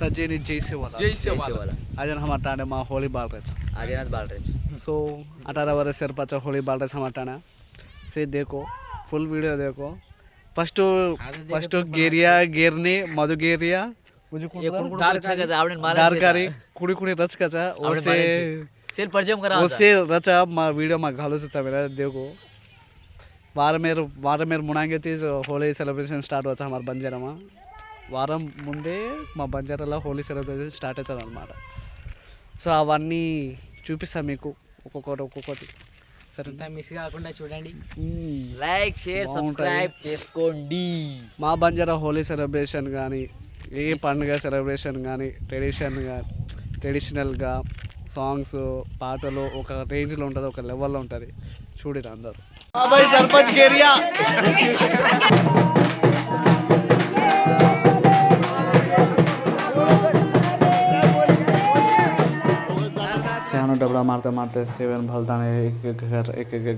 सज्जेनी जैसे वाला आज हम अटाने मा होली बालरेज आदिनाथ बालरेज सो 18 वर्ष से पाचा होली बालरेज हम अटाना से देखो फुल वीडियो देखो फर्स्ट गेरिया गेरनी मधु गेरिया दारकारी कुड़ी कुड़ी रच कचा सेल परिचय करा उससे रचा मा वीडियो मा घालो से तमेरा देखो వారం మునాంగే తీసి హోలీ సెలబ్రేషన్ స్టార్ట్ వచ్చు हमारे బంజారా మా వారం ముందే మా బంజారాలో హోలీ సెలబ్రేషన్ స్టార్ట్ అవుతుంది అనమాట. సో అవన్నీ చూపిస్తాను మీకు ఒక్కొక్కటి సరే మిస్ కాకుండా చూడండి, లైక్ షేర్ సబ్స్క్రైబ్ చేసుకోండి. మా బంజారా హోలీ సెలబ్రేషన్ కానీ ఏ పండుగ సెలబ్రేషన్ కానీ ట్రెడిషనల్గా సాంగ్స్ పాటలు ఒక రేంజ్లో ఉంటుంది, ఒక లెవెల్లో ఉంటుంది. చూడండి అందరు सरपंच गेरिया सियानो डबड़ा मारते सेवन भलता ने एक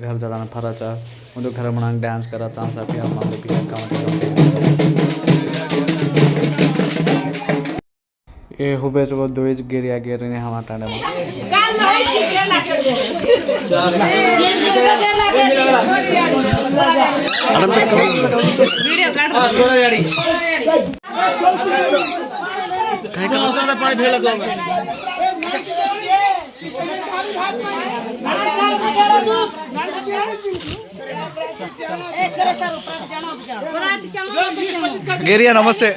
घर जलाना फरा चा उनको घर मना डांस करा तामसा पिया मामले पिया काउंट ये हुबे जो दोइज गेरिया गेरी ने हम टांडे में वीडियो काट रेडी काय का उसने पानी भेड़ लगा गेरिया नमस्ते.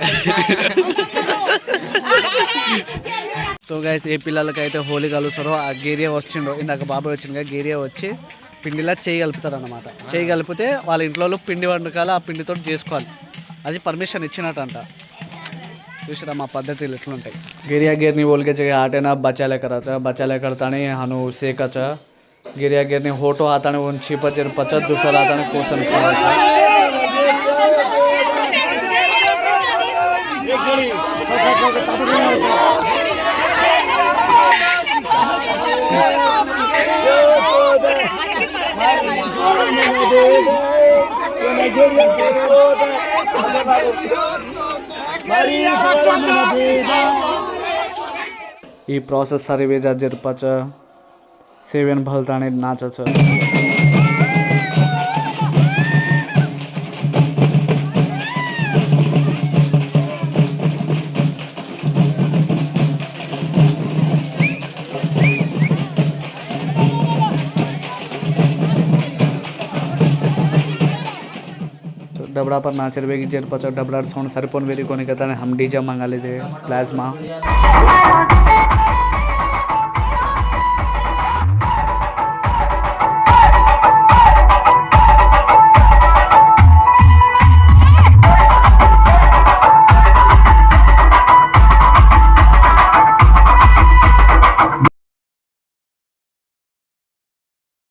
तो गैस ఏ పిల్లలకైతే హోలీ కలుస్తారో ఆ గేరియా వచ్చిండో ఇందాక బాబాయ్ వచ్చిందిగా గేరియా వచ్చి పిండిలా చేయి కలుపుతారు అన్నమాట. చేయి కలిపితే వాళ్ళ ఇంట్లో పిండి వంటకాలు ఆ పిండితో చేసుకోవాలి, అది పర్మిషన్ ఇచ్చినట్టు అంట. చూసిరా మా పద్ధతులు ఎట్లుంటాయి. गेरिया गेरनी बोल के जगह आटे ना बचाले कराचा बचाले करताने हानु सेकाचा गेरिया गेरनी होटो आताने उन छिपचर 50 दुसरा आताने कोसन कराचा ఈ ప్రాసెస్ సరివేజా జరపచ సేవన్ భల్తానే నాచచ डबड़ा पर नाचर बेगी जेर पचा डबड़ा सोन सरपोन वेरी कोनी कहता है हम डीजे मंगा लेते प्लाज्मा